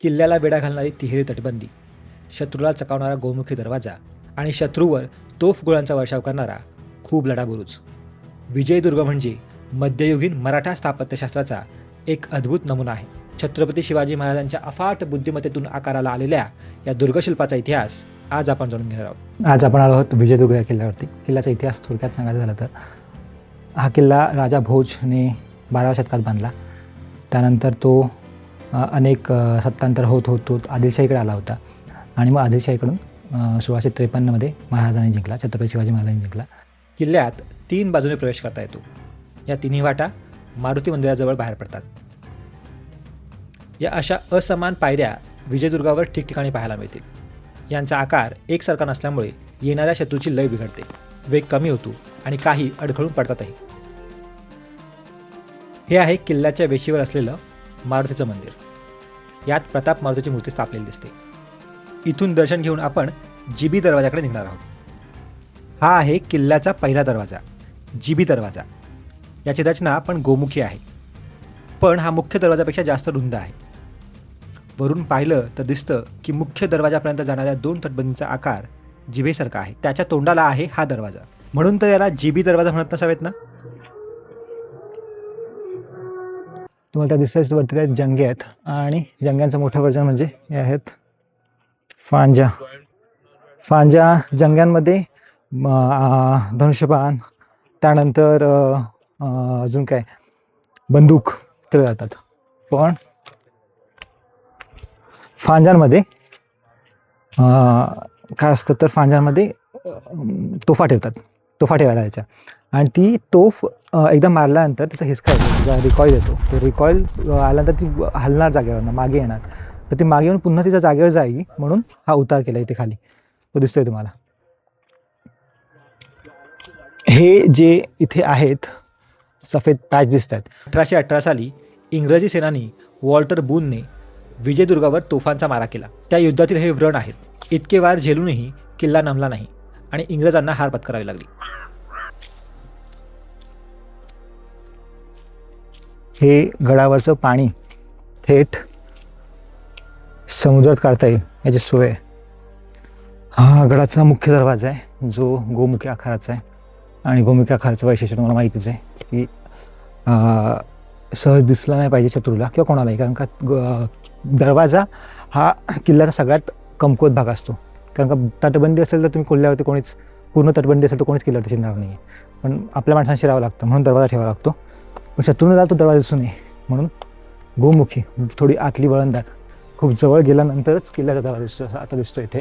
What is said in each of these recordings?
किल्ल्याला वेढा घालणारी तिहेरी तटबंदी, शत्रूला चकावणारा गोमुखी दरवाजा आणि शत्रूवर तोफगोळांचा वर्षाव करणारा खूप लढा बुरुज. विजयदुर्ग म्हणजे मध्ययुगीन मराठा स्थापत्यशास्त्राचा एक अद्भुत नमुना आहे. छत्रपती शिवाजी महाराजांच्या अफाट बुद्धिमत्तेतून आकाराला आलेल्या या दुर्गशिल्पाचा इतिहास आज आपण जाणून घेणार आहोत. आज आपण आलो आहोत विजयदुर्ग या किल्ल्यावरती. किल्ल्याचा इतिहास थोडक्यात सांगायचं झालं तर हा किल्ला राजा भोजने 12व्या शतकात बांधला. त्यानंतर तो अनेक सत्तांतर होत आदिलशाहीकडे आला होता आणि मग आदिलशाहीकडून 1653मध्ये महाराजांनी जिंकला, छत्रपती शिवाजी महाराजांनी जिंकला. किल्ल्यात 3 बाजूने प्रवेश करता येतो. या तिन्ही वाटा मारुती मंदिराजवळ बाहेर पडतात. या अशा असमान पायऱ्या विजयदुर्गावर ठिकठिकाणी पाहायला मिळतील. यांचा आकार एकसारखा नसल्यामुळे येणाऱ्या शत्रूची लय बिघडते, वेग कमी होतो आणि काही अडखळून पडतातही. हे आहे किल्ल्याच्या वेशीवर असलेलं मारुतीचं मंदिर. यात प्रताप मारुतीची मूर्ती स्थापलेली दिसते. इथून दर्शन घेऊन आपण जीबी दरवाजाकडे निघणार आहोत. हा आहे किल्ल्याचा पहिला दरवाजा, जीबी दरवाजा. याची रचना पण गोमुखी आहे, पण हा मुख्य दरवाजापेक्षा जास्त रुंद आहे. वरून पाहिलं तर दिसतं की मुख्य दरवाजापर्यंत जाणाऱ्या 2 तटबंदींचा आकार जिभेसारखा आहे. त्याच्या तोंडाला आहे हा दरवाजा, म्हणून तर याला जीबी दरवाजा म्हणत नसावेत ना. तुम्हाला त्या दिसतंय वरती काही जंगे आहेत आणि जंग्यांचं मोठं वर्जन म्हणजे हे आहेत फांजा. जंग्यांमध्ये धनुष्यबाण, त्यानंतर अजून काय बंदूक ठेवले जातात. पण फांजांमध्ये काय असतं तर फांजांमध्ये तोफा ठेवायला यायच्या आणि ती तोफ एकदा मारल्यानंतर त्याचा हिसका येतो, तिचा रिकॉईल येतो. तो रिकॉईल आल्यानंतर ती हलणार जागेवरनं, मागे येणार. तर ती मागे येऊन पुन्हा तिच्या जागेवर जाईल म्हणून हा उतार केला इथे खाली. तो दिसतोय तुम्हाला. हे जे इथे आहेत सफेद पॅच दिसत आहेत. 1818 साली इंग्रजी सेनानी वॉल्टर बूनने विजयदुर्गावर तोफांचा मारा केला. त्या युद्धातील हे व्रण आहेत. इतके वार झेलूनही किल्ला नमला नाही आणि इंग्रजांना हार पत्करावी लागली. हे गडावरचं पाणी थेट समुद्रात काढता येईल याची सोय आहे. हा गडाचा मुख्य दरवाजा आहे जो गोमुखी आकाराचा आहे आणि गोमुखी आकाराचं वैशिष्ट्य तुम्हाला माहितीच आहे की सहज दिसला नाही पाहिजे शत्रूला किंवा कोणालाही, कारण का दरवाजा हा किल्ल्याचा सगळ्यात कमकुवत भाग असतो. कारण का तटबंदी असेल तर तुम्ही किल्ल्यावरती पूर्ण तटबंदी असेल तर कोणीच किल्ल्यावरती शिरणार नाही आहे. पण आपल्या माणसांना शिरावं लागतं म्हणून दरवाजा ठेवावा लागतो. पण शत्रूने जातो दरवाजा दिसू नये म्हणून गोमुखी थोडी आतली वळणदार, खूप जवळ गेल्यानंतरच किल्ल्याचा दरवाजा दिसतो. आता दिसतो इथे.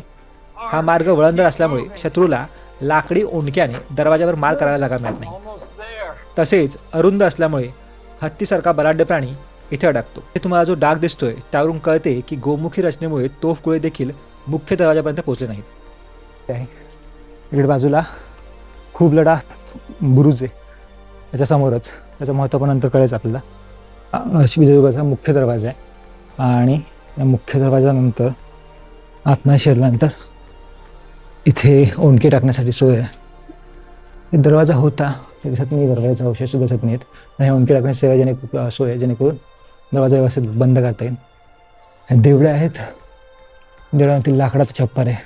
हा मार्ग वळणदार असल्यामुळे शत्रूला लाकडी ओंडक्याने दरवाजावर मार करायला जागा मिळत नाही. तसेच अरुंद असल्यामुळे हत्तीसारखा बलाढ्य प्राणी इथे अडकतो. हे तुम्हाला जो डाग दिसतोय त्यावरून कळते की गोमुखी रचनेमुळे तोफगोळे देखील मुख्य दरवाजापर्यंत पोहोचले नाहीत. इकडे बाजूला खूप लढा बुरुज आहे त्याच्यासमोरच. त्याचं महत्त्व पण नंतर कळेल आपल्याला. विजयदुर्गाचा मुख्य दरवाजा आहे आणि या मुख्य दरवाजानंतर आतमध्ये शिरल्यानंतर इथे ओंडके टाकण्यासाठी सोय आहे. दरवाजा होता ते दिसत नाही, दरवाजाचा अवशेष दिसत नाहीत. आणि हे ओंडके टाकण्याची सेवा सोय आहे जेणेकरून दरवाजा व्यवस्थित बंद करता येईल. देवड्या आहेत. देवळातील लाकडाचं छप्पर आहे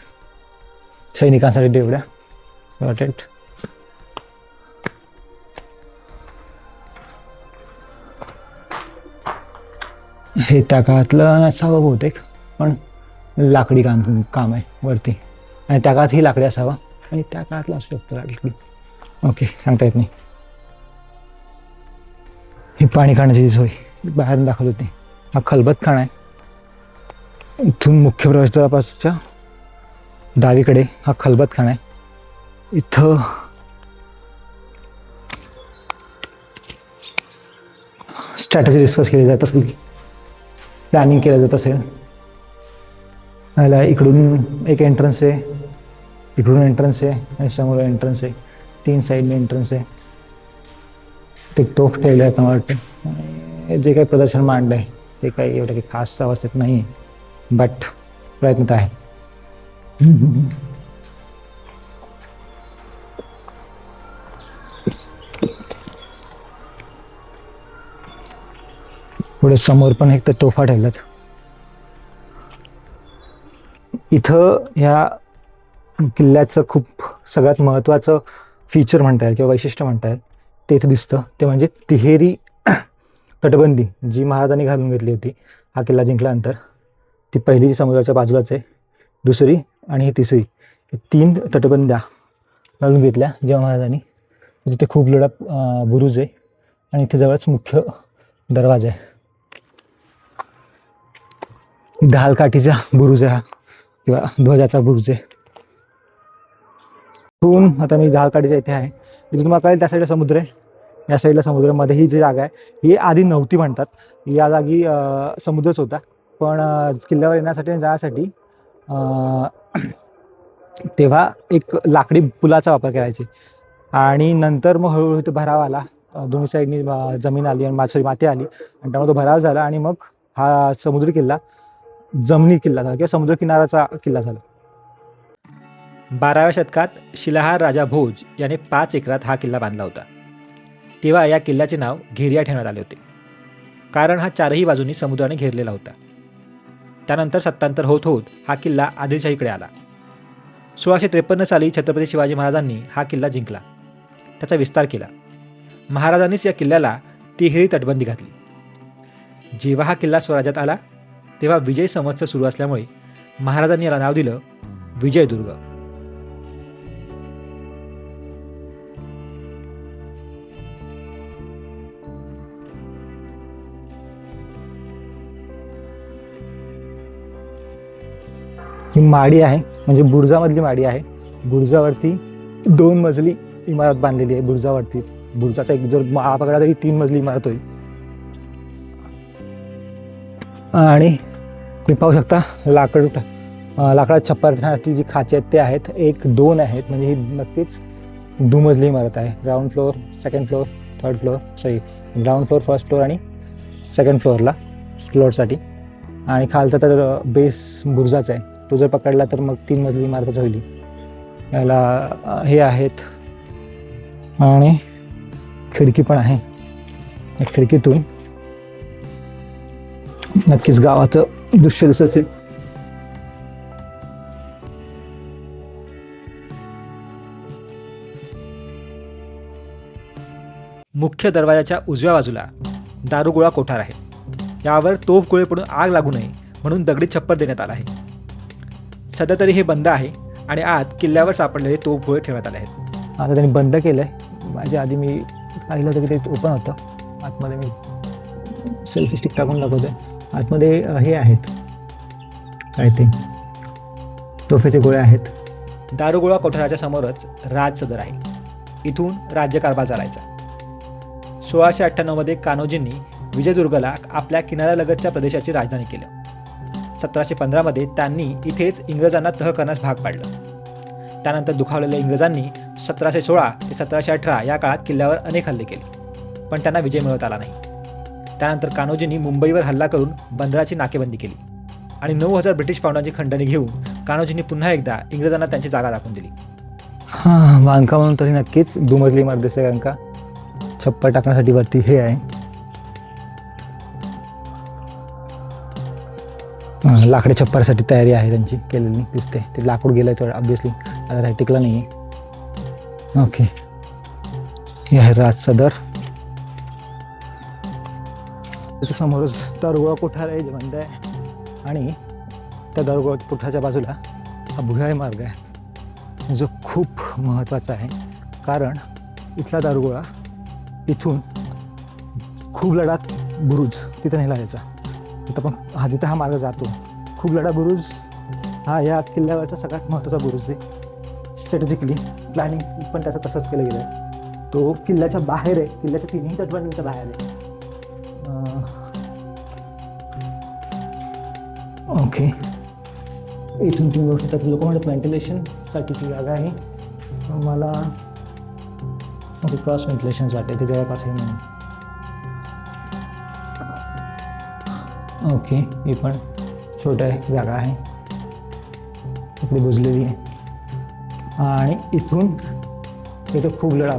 सैनिकांसाठी. देवड्या इम्पॉर्टंट. हे त्या काळातलं असावं बहुतेक, पण लाकडी काम आहे वरती आणि त्या काळात ही लाकडी असावा आणि त्या काळातलं असू शकतं लाकडी. ओके, सांगता येत नाही. ही पाणी काढण्याची सोय बाहेरून दाखवली होती. हा खलबतखाना आहे. इथून मुख्य प्रवेशद्वारापासूनच्या डावीकडे हा खलबतखाना आहे. इथं स्ट्रॅटेजी डिस्कस केली जात असेल, प्लॅनिंग केलं जात असेल. याला इकडून एक एंट्रन्स आहे, इकडून एंट्रन्स आहे आणि समोर एंट्रन्स आहे. 3 साईडने एंट्रन्स आहे. ते तोफ ठेवले आहेत मला वाटतं. जे काही प्रदर्शन मांडलं आहे ते काही एवढं काही खास अवस्थेत नाही आहे, बट प्रयत्न तर आहे. पुढे समोर पण एक तर तोफा ठेवल्यात. इथं ह्या किल्ल्याचं खूप सगळ्यात महत्त्वाचं फीचर म्हणता येईल किंवा वैशिष्ट्य म्हणता येईल ते इथं दिसतं. ते म्हणजे तिहेरी तटबंदी जी महाराजांनी घालून घेतली होती हा किल्ला जिंकल्यानंतर. ती पहिली जी समुद्राच्या बाजूलाच आहे, दुसरी आणि ही तिसरी, ही 3 तटबंद्या घालून घेतल्या जेव्हा महाराजांनी. तिथे खूप लढा बुरुज आहे आणि इथे जवळच मुख्य दरवाजा आहे. ढालकाठीचा बुरुज आहे हा, किंवा ध्वजाचा बुरुज आहे. इथून आता मी ढालकाठीच्या इथे आहे. इथे तुम्हाला कळेल त्या साईडला समुद्र आहे, या साईडला समुद्रामध्ये ही जी जागा आहे ही आधी नव्हती म्हणतात. या जागी समुद्रच होता, पण किल्ल्यावर येण्यासाठी आणि जाण्यासाठी तेव्हा एक लाकडी पुलाचा वापर करायचे. आणि नंतर मग हळूहळू तो भराव आला, दोन्ही साईडनी जमीन आली आणि माती आली आणि त्यामुळे तो भराव झाला आणि मग हा समुद्री किल्ला जमिनी किल्ला झाला किंवा समुद्र किनाऱ्याचा किल्ला झाला. 12व्या शतकात शिलाहार राजा भोज याने 5 एकरात हा किल्ला बांधला होता. तेव्हा या किल्ल्याचे नाव घेरिया ठेवण्यात आले होते, कारण हा 4ही बाजूंनी समुद्राने घेरलेला होता. त्यानंतर सत्तांतर होत होत हा किल्ला आदिलशाहीकडे आला. 1653 साली छत्रपती शिवाजी महाराजांनी हा किल्ला जिंकला, त्याचा विस्तार केला. महाराजांनीच या किल्ल्याला तिहेरी तटबंदी घातली. जेव्हा हा किल्ला स्वराज्यात आला तेव्हा विजय संवत्सर सुरू असल्यामुळे महाराजांनी याला नाव दिलं विजयदुर्ग. ही माडी आहे, म्हणजे बुरुजामधली माडी आहे. बुरुजावरती 2 मजली इमारत बांधलेली आहे. बुरुजावरतीच, बुरुजाचा एक जर माळा पकडला तरी 3 मजली इमारत होईल. आणि तुम्ही पाहू शकता लाकडा छप्पराची जी खाची आहेत ते आहेत, 1, 2 आहेत, म्हणजे ही नक्कीच दुमजली इमारत आहे. Ground floor, second floor, third floor, ground floor, first floor आणि सेकंड फ्लोअरसाठी. आणि खालचा तर बेस बुरुजाचा आहे, तो जर पकडला तर मग 3 मजली इमारतच होईल. याला हे आहेत आणि खिडकी पण आहे. या खिडकीतून नक्कीच गावाचं दृश्य दिसत असेल. मुख्य दरवाजाच्या उजव्या बाजूला दारुगोळा कोठार आहे. यावर तोफगोळे पडून आग लागू नये म्हणून दगडी छप्पर देण्यात आला आहे. सध्या तरी हे बंद आहे आणि आत किल्ल्यावर सापडलेले तोफगोळे ठेवण्यात आले आहेत. आता त्यांनी बंद केलं आहे. माझ्या आधी मी पाहिलं होतं की ते ओपन होतं. आतमध्ये मी सेल्फी स्टिक टाकून दाखवतोय. आतमध्ये हे आहेत, काय ते तोफेचे गोळे आहेत. दारुगोळा कोठाराच्या समोरच राजसदर आहे. इथून राज्यकारभार चालायचा. 1698 मध्ये कान्होजींनी विजयदुर्गला आपल्या किनाऱ्यालगतच्या प्रदेशाची राजधानी केलं. 1715 मध्ये त्यांनी इथेच इंग्रजांना तह करण्यास भाग पाडलं. त्यानंतर दुखावलेल्या इंग्रजांनी 1716 ते 1718 या काळात किल्ल्यावर अनेक हल्ले केले, पण त्यांना विजय मिळवता आला नाही. त्यानंतर कान्होजींनी मुंबईवर हल्ला करून बंदराची नाकेबंदी केली आणि 9000 ब्रिटिश पाऊंडांची खंडणी घेऊन कान्होजींनी पुन्हा एकदा इंग्रजांना त्यांची जागा दाखवून दिली. हां, बांधकाम म्हणून तरी नक्कीच दुमजली इमारत दिसते, कारण का छप्पर टाकण्यासाठी वरती हे आहे. लाकडी छप्परासाठी तयारी आहे त्यांची केलेली दिसते. ते लाकूड गेलं आहे थोडं ऑब्विसली, आता काही टिकलं नाही आहे. ओके, हे आहे राजसदर. त्याच्या समोरच दारुगोळा कोठार आहे जे बंद आहे, आणि त्या दारुगोळा कोठाराच्या बाजूला हा भुयारी मार्ग आहे जो खूप महत्त्वाचा आहे. कारण इथला दारुगोळा इथून खूप लढा बुरुज तिथं नेला जायचा. तिथं पण जिथं हा मार्ग जातो खूप लढा बुरुज हा या किल्ल्यावरचा सगळ्यात महत्त्वाचा बुरुज आहे. स्ट्रॅटेजिकली प्लॅनिंग पण त्याचं तसंच केलं गेलं आहे. तो किल्ल्याच्या बाहेर आहे, किल्ल्याच्या 3ही तटबंदीच्या बाहेर आहे. ओके, इथून तुम्ही बघू शकता लोक म्हणतात व्हेंटिलेशनसाठीची जागा आहे. मला ओके क्रॉस व्हेंटिलेशन्स वाटते ते जवळपास आहे म्हणून. ओके, ही पण छोट्या जागा आहे, इकडे बुजलेली आहे. आणि इथून इथं खूप लढा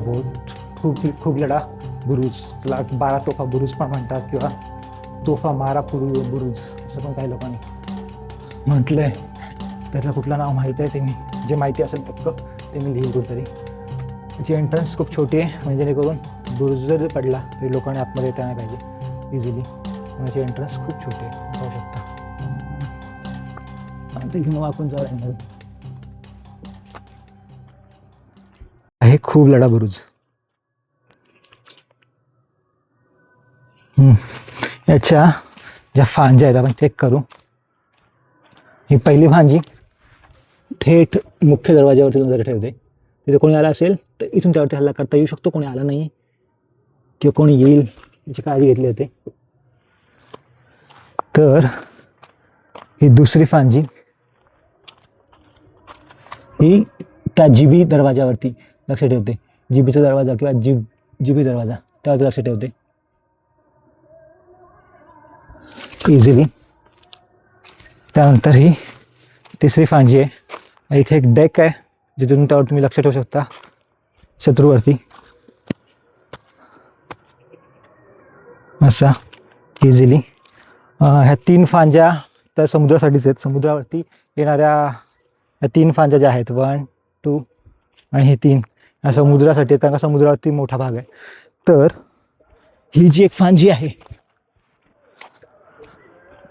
खूप लढा बुरुज, त्याला 12 तोफा बुरुज पण म्हणतात किंवा तोफा मारा बुरुज असं पण काही लोकांनी म्हटलं आहे. त्यातलं कुठलं नाव माहीत आहे ते मी जे माहिती असेल पक्क ते मी लिहिल कुठेतरी. त्याची एंट्रन्स खूप छोटी आहे म्हणजे जेणेकरून बुरुज जरी पडला तरी लोकांनी आतमध्ये येता नाही पाहिजे इझिली. त्याची एंट्रन्स खूप छोटी आहे, पाहू शकता. ते घेऊन वाकून जावं लागणार आहे. खूप लढा बुरुज. याच्या ज्या फांज्या आहेत आपण चेक करू. ही पहिली फांजी थेट मुख्य दरवाज्यावरती नजर ठेवते. तिथे कोणी आला असेल तर इथून त्यावरती हल्ला करता येऊ शकतो. कोणी आला नाही किंवा कोणी येईल याची काळजी घेतली जाते. तर ही दुसरी फांजी ही त्या जिबी दरवाजावरती लक्ष ठेवते. जिबीचा दरवाजा किंवा जिबी दरवाजा त्यावरती लक्ष ठेवते इझिली. त्यानंतर ही तिसरी फांजी आहे. इथे एक डेक आहे जिथून त्यावर तुम्ही लक्ष ठेवू शकता शत्रूवरती असा इझिली. ह्या 3 फांज्या तर समुद्रासाठीच आहेत. समुद्रावरती येणाऱ्या ह्या 3 फांज्या ज्या आहेत 1, 2 आणि हे 3 ह्या समुद्रासाठी आहेत कारण का समुद्रावरती मोठा भाग आहे. तर ही जी एक फांजी आहे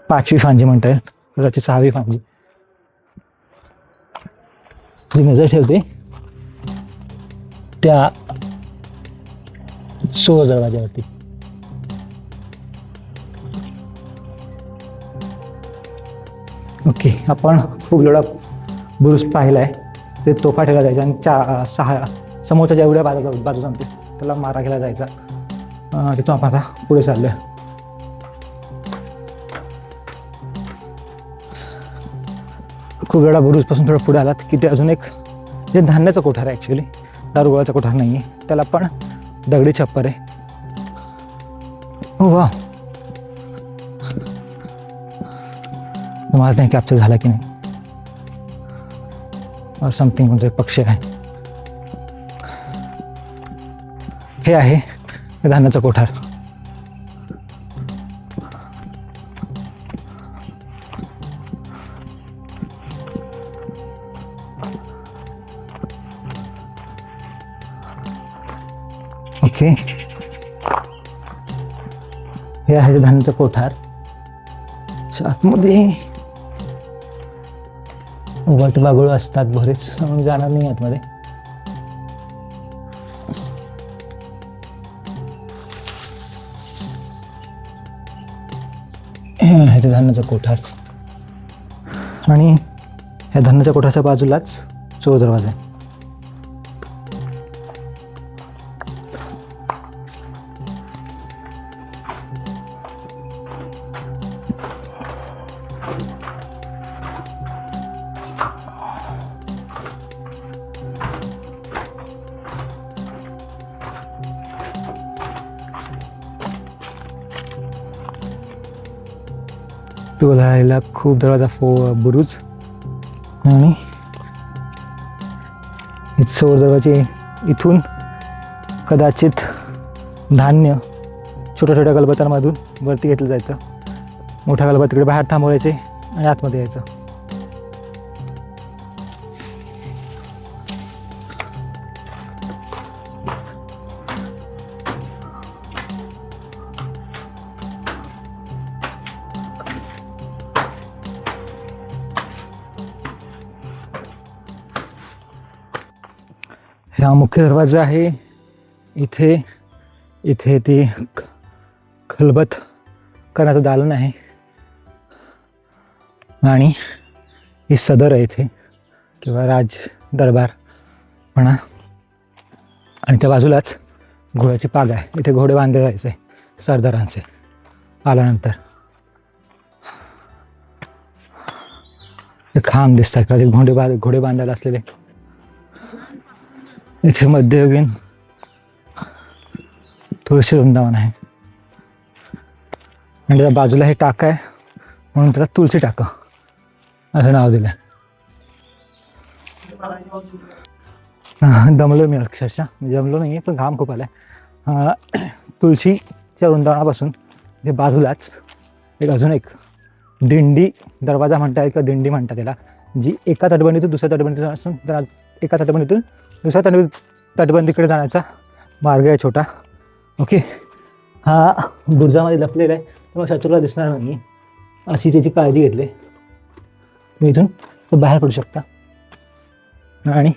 5वी फांजी म्हणता येईल, कदाचित 6वी फांजी, जी नजर ठेवते त्या सोर दरवाज्यावरती. ओके, आपण खूप लढा बुरुज पाहिला आहे. ते तोफा ठेवला जायचा आणि 6 समोरच्या जेवढ्या बाजू सांगते त्याला मारा केला जायचा. तिथून आपण आता पुढे चाललो आहे. खूप लढा बुरुजपासून थोडं पुढे आलात की ते अजून एक जे धान्याचं कोठार आहे. ॲक्च्युली दारुगोळाचा कोठार नाही आहे, त्याला पण दगडी छप्पर आहे. हो वा, मला नाही कॅप्चर झाला की नाही और समथिंग म्हणजे पक्षी आहे. हे आहे धान्याचं कोठार. ओके, हे आहे धान्याचं कोठार. आतमध्ये वटवाघूळ असतात बरेच, म्हणून जाणार नाही आतमध्ये. हे ते धान्याचं कोठार आणि ह्या धान्याच्या कोठाराच्या बाजूलाच चोर दरवाजा आहे. तो राहिला खूप दरवाजा बुरुज आणि चोर दरवाजे. इथून कदाचित धान्य छोट्या छोट्या गलबतांमधून वरती घेतलं जायचं. मोठ्या गलबत तिकडे बाहेर थांबवायचे आणि आतमध्ये यायचं. हा मुख्य दरवाजा आहे. इथे ती खलबत करण्याचं दालन आहे आणि ही सदर आहे इथे किंवा राज दरबार म्हणा. आणि त्या बाजूलाच घोड्याची पाग आहे. इथे घोडे बांधले जायचे सरदारांचे आल्यानंतर. खांब दिसतात का घोडे बांधायला असलेले. इथे मध्ययुगीन तुळशी वृंदावन आहे आणि त्या बाजूला हे टाका आहे म्हणून त्याला तुळशी टाका असं नाव दिलं. दमलो मी अक्षरशः, जमलो नाही पण घाम खूप आलाय. तुळशीच्या वृंदावनापासून हे बाजूलाच अजून एक दिंडी दरवाजा म्हणता येईल किंवा दिंडी म्हणतात त्याला, जी एका तटबंदीतून दुसऱ्या तटबंदीत असून एका तटबंदीतून दुसऱ्या तटबंदीकडे जाण्याचा मार्ग आहे छोटा. ओके, हा बुर्जामध्ये लपलेला आहे, तेव्हा शत्रूला दिसणार नाही अशी त्याची काळजी घेतली. तुम्ही इथून बाहेर पडू शकता आणि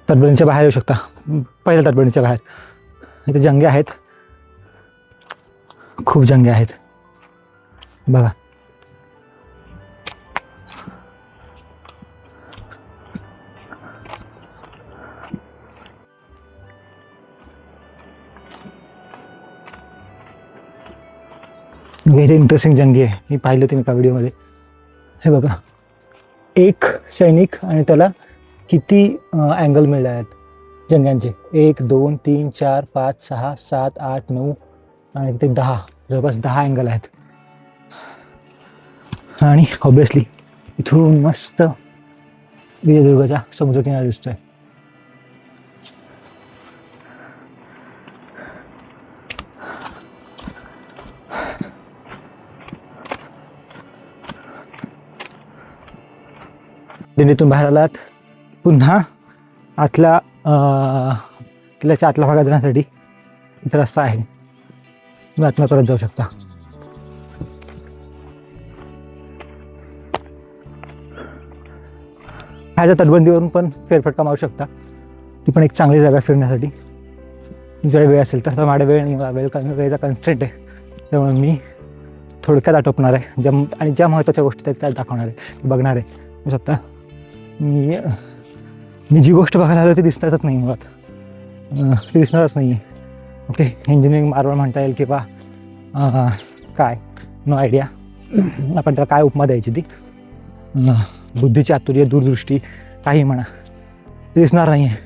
तटबंदीच्या बाहेर येऊ शकता. पहिल्या तटबंदीच्या बाहेर इथे जंगे आहेत, खूप जंगे आहेत बघा. इथे इंटरेस्टिंग जंगी आहे, मी पाहिलं होते मी एका व्हिडिओमध्ये. हे बघा, एक सैनिक आणि त्याला किती अँगल मिळले आहेत जंग्यांचे. 1 2 3 4 5 6 7 8 9 आणि तिथे 10, जवळपास 10 अँगल आहेत. आणि ऑब्विसली इथून मस्त विजयदुर्गचा समुद्रकिनारा दिसतोय. दिंडीतून बाहेर आलात, पुन्हा आतल्या किल्ल्याच्या आतल्या भागात जाण्यासाठी इथे रस्ता आहे, तुम्ही आतमध्ये परत जाऊ शकता. ह्याच्या तटबंदीवरून पण फेरफटका मारू शकता, ती पण एक चांगली जागा फिरण्यासाठी. तुमच्याकडे वेळ असेल तर. माझ्या वेळेचा कन्स्ट्रेंट आहे, त्यामुळे मी थोडक्यात आटोपणार आहे आणि ज्या महत्त्वाच्या गोष्टी आहेत त्या दाखवणार आहे, बघणार आहे. होऊ शकता मी जी गोष्ट बघायला आलो ती दिसणारच नाही मुळात, ती दिसणारच नाही आहे. ओके, इंजिनिअरिंग मार्वल म्हणता येईल किंवा काय, नो आयडिया आपण त्याला काय उपमा द्यायची. ती बुद्धी, चातुर्य, दूरदृष्टी, काही म्हणा, ते दिसणार नाही आहे.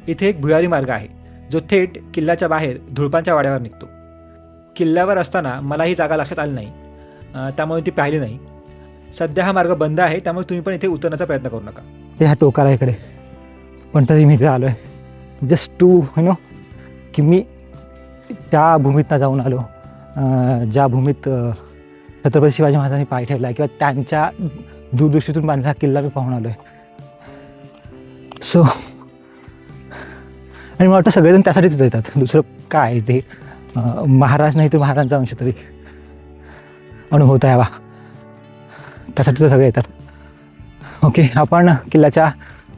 इथे एक भुयारी मार्ग आहे जो थेट किल्ल्याच्या बाहेर धुळपांच्या वाड्यावर निघतो. किल्ल्यावर असताना मला ही जागा लक्षात आली नाही, त्यामुळे ती पाहिली नाही. सध्या हा मार्ग बंद आहे, त्यामुळे तुम्ही पण इथे उतरण्याचा प्रयत्न करू नका. ते ह्या टोकाला इकडे, पण तरी मी इथे आलो आहे जस्ट टू नो की मी त्या भूमीतनं जाऊन आलो ज्या भूमीत छत्रपती शिवाजी महाराजांनी पाय ठेवला आहे, किंवा त्यांच्या दूरदृष्टीतून बांधलेला किल्ला मी पाहून आलो आहे. सो आणि मला वाटतं सगळेजण त्यासाठीच येतात, दुसरं काय. ते महाराज नाही तर महाराजांचा अंश तरी अनुभवता यावा, त्यासाठी तर सगळे येतात. ओके, आपण किल्ल्याच्या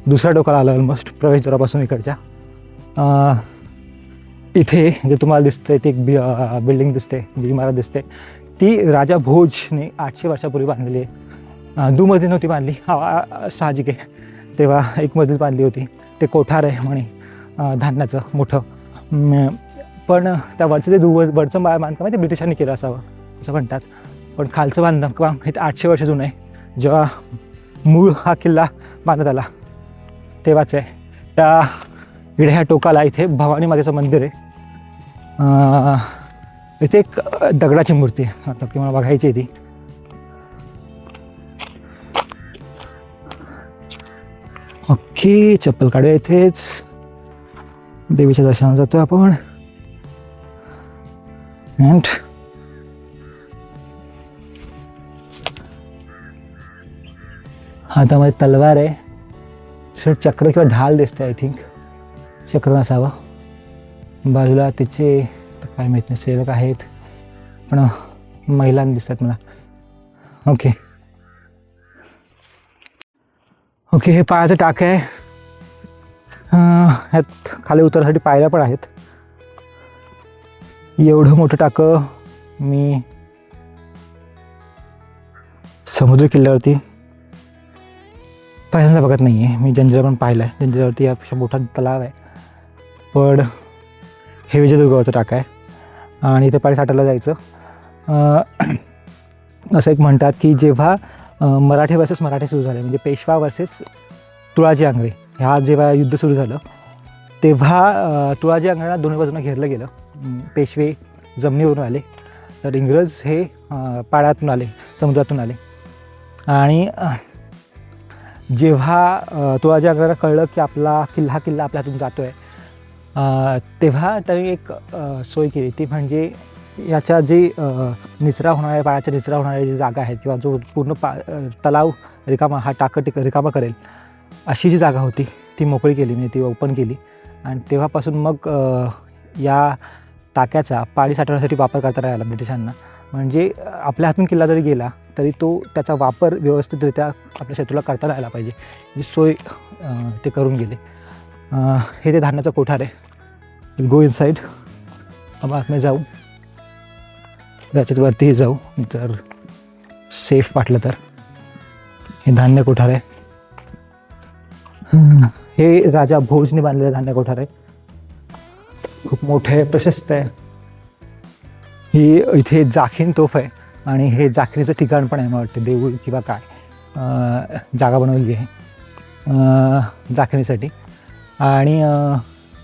दुसऱ्या टोकाला आलो, ऑलमोस्ट प्रवेशद्वारापासून इकडच्या. इथे जे तुम्हाला दिसतंय ते एक बिल्डिंग दिसते, जी इमारत दिसते, ती राजा भोजने 800 वर्षापूर्वी बांधलेली आहे. दुमजली नव्हती बांधली, साहजिक आहे, तेव्हा एक मजली बांधली होती. ते कोठार आहे म्हणे धान्याचं मोठं, पण त्या वरचं ते वरचं बांधकाम आहे ते ब्रिटिशांनी केलं असावं असं म्हणतात. पण खालचं बांधकाम हे 800 वर्ष जुनं आहे. जेव्हा मूळ हा किल्ला बांधण्यात आला तेव्हाच आहे. त्या इकडे ह्या टोकाला इथे भवानी मातेचं मंदिर आहे. इथे एक दगडाची मूर्ती आहे, आता की मला बघायची आहे ती. ओके, चप्पल काढूया. इथेच देवीच्या दर्शनाला जातो आपण. अँड हातामध्ये तलवार आहे, चक्र किंवा ढाल दिसते, आय थिंक चक्र नसावं. बाजूला तिचे काय माहीत नाही, सेवक आहेत पण महिला दिसतात मला. ओके ओके, हे पायाचं टाक आहे. ह्यात खाली उतरण्यासाठी पायऱ्या पण आहेत. एवढं मोठं टाकं मी समुद्र किल्ल्यावरती पहिल्यांदा बघत नाही आहे. मी जंजिरा पण पाहिलं आहे, जंजिरावरती यापेक्षा मोठा तलाव आहे, पण हे विजयदुर्गावरचं टाक आहे आणि इथे पाणी साठायला जायचं. असं एक म्हणतात की जेव्हा मराठे वर्सेस मराठे सुरू झाले, म्हणजे पेशवा वर्सेस तुळाजी आंग्रे, ह्या जेव्हा युद्ध सुरू झालं तेव्हा तुळाजी आंग्रेला दोन्ही बाजूंना घेरलं गेलं. पेशवे जमिनीवरून आले, तर इंग्रज हे पाण्यातून आले, समुद्रातून आले. आणि जेव्हा तुळाजी आंग्रेला कळलं की हा किल्ला आपल्या हातून जातो आहे, तेव्हा त्यांनी एक सोय केली, ती म्हणजे याच्या जी निचरा होणाऱ्या पाण्याच्या निचरा होणारी जी जागा आहे किंवा जो पूर्ण तलाव रिकामा हा रिकामा करेल अशी जी जागा होती ती मोकळी केली, म्हणजे ती ओपन केली. आणि तेव्हापासून मग या टाक्याचा पाणी साठवण्यासाठी वापर करता राहिला ब्रिटिशांना. म्हणजे आपल्या हातून किल्ला जरी गेला तरी तो त्याचा वापर व्यवस्थितरित्या आपल्या शत्रूला करता राहिला पाहिजे, जी सोय ते करून गेले. हे ते धान्याचा कोठार आहे. Go inside. आपण आतमध्ये जाऊ, कदाचित वरतीही जाऊ जर सेफ वाटलं तर. हे धान्य कोठार आहे. हे राजा भोजने बांधलेलं धान्य कोठार आहे. खूप मोठं आहे, प्रशस्त आहे. ही इथे जाखीन तोफ आहे आणि हे जाखिनीचं ठिकाण पण आहे, मला वाटतं देऊळ किंवा काय जागा बनवली आहे जाखिनीसाठी. आणि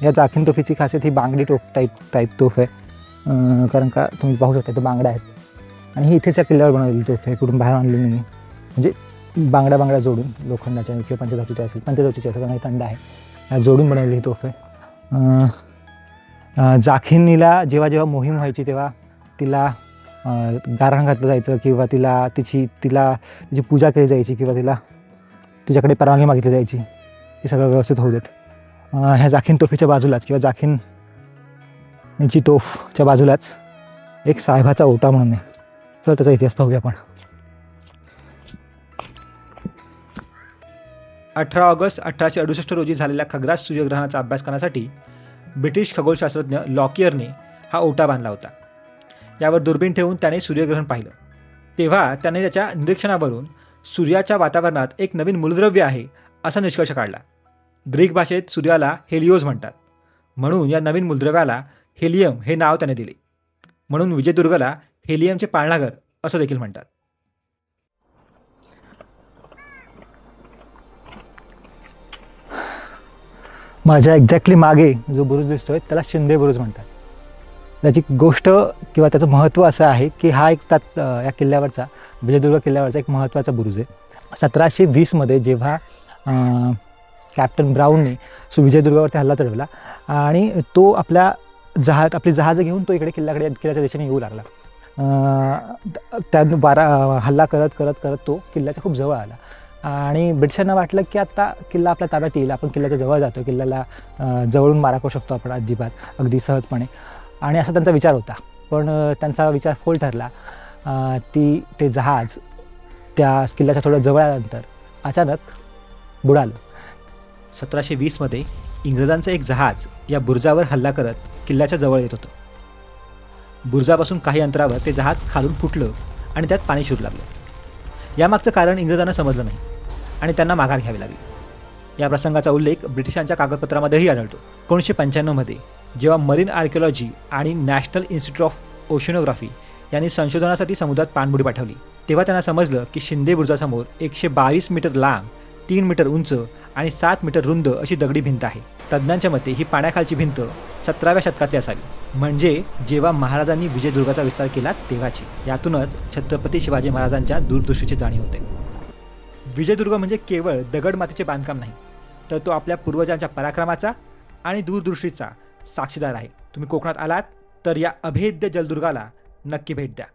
या जाखीन तोफीची खासियत ही बांगडी टाईप तोफ आहे. कारण का तुम्ही पाहू शकता तो बांगड्या आहेत आणि ही इथेच या किल्ल्यावर बनवलेली तोफ आहे, कुठून बाहेर आणलेली नाही. म्हणजे बांगड्या जोडून लोखंडाच्या किंवा पंचधातूच्या असेल कारण हे थंड आहे, या जोडून बनवलेली ही तोफ आहे. जाखिनीला जेव्हा मोहीम व्हायची तेव्हा तिला गारहाण घातलं जायचं किंवा तिची पूजा केली जायची किंवा तिच्याकडे परवानगी मागितली जायची, हे सगळं व्यवस्थित होऊ देत. ह्या जाखीन तोफीच्या बाजूलाच किंवा जाखीनची तोफच्या बाजूलाच एक साहेबाचा ओटा म्हणून आहे. चल त्याचा इतिहास पाहूया आपण. 18 ऑगस्ट 1868 रोजी झालेल्या खग्रास सूर्यग्रहणाचा अभ्यास करण्यासाठी ब्रिटिश खगोलशास्त्रज्ञ लॉकियरने हा ओटा बांधला होता. यावर दुर्बीण ठेवून त्याने सूर्यग्रहण पाहिलं. तेव्हा त्याने त्याच्या निरीक्षणावरून सूर्याच्या वातावरणात एक नवीन मूलद्रव्य आहे असा निष्कर्ष काढला. ग्रीक भाषेत सूर्याला हेलिओज म्हणतात, म्हणून या नवीन मूलद्रव्याला हेलियम हे नाव त्याने दिले. म्हणून विजयदुर्गला हेलियमचे पाळणाघर असं देखील म्हणतात. माझ्या एक्झॅक्टली मागे जो बुरुज दिसतोय त्याला शिंदे बुरुज म्हणतात. त्याची गोष्ट किंवा त्याचं महत्त्व असं आहे की हा एक या किल्ल्यावरचा विजयदुर्ग किल्ल्यावरचा एक महत्त्वाचा बुरुज आहे. 1720 जेव्हा कॅप्टन ब्राऊनने विजयदुर्गावरती हल्ला चढवला आणि तो आपली जहाजं घेऊन तो इकडे किल्ल्याच्या दिशेने येऊ लागला. त्या हल्ला करत तो किल्ल्याच्या खूप जवळ आला आणि ब्रिटिशांना वाटलं की आता किल्ला आपल्या ताब्यात येईल, आपण किल्ल्याच्या जवळ जातो, किल्ल्याला जवळून मारा करू शकतो आपण अगदी सहजपणे, आणि असा त्यांचा विचार होता. पण त्यांचा विचार फोल ठरला. ते जहाज त्या किल्ल्याच्या थोडं जवळ आल्यानंतर अचानक बुडालं. 1720 इंग्रजांचं एक जहाज या बुरुजावर हल्ला करत किल्ल्याच्या जवळ येत होतं. बुरुजापासून काही अंतरावर ते जहाज खालून फुटलं आणि त्यात पाणी शिरू लागलं. यामागचं कारण इंग्रजांना समजलं नाही आणि त्यांना माघार घ्यावी लागली. या प्रसंगाचा उल्लेख ब्रिटिशांच्या कागदपत्रामध्येही आढळतो. 1995 जेव्हा मरीन आर्किओलॉजी आणि नॅशनल इन्स्टिट्यूट ऑफ ओशनोग्राफी यांनी संशोधनासाठी समुद्रात पाणबुडी पाठवली, तेव्हा त्यांना समजलं की शिंदे बुरुजासमोर 122 मीटर लांब, 3 मीटर उंच आणि 7 मीटर रुंद अशी दगडी भिंत आहे. तज्ज्ञांच्या मते ही पाण्याखालची भिंत 17व्या शतकातली असावी, म्हणजे जेव्हा महाराजांनी विजयदुर्गाचा विस्तार केला तेव्हाची. यातूनच छत्रपती शिवाजी महाराजांच्या दूरदृष्टीची जाणीव होते. विजयदुर्ग म्हणजे केवळ दगडमातीचे बांधकाम नाही, तर तो आपल्या पूर्वजांच्या पराक्रमाचा आणि दूरदृष्टीचा साक्षीदार आहे. तुम्ही कोकणात आलात तर या अभेद्य जलदुर्गाला नक्की भेट द्या.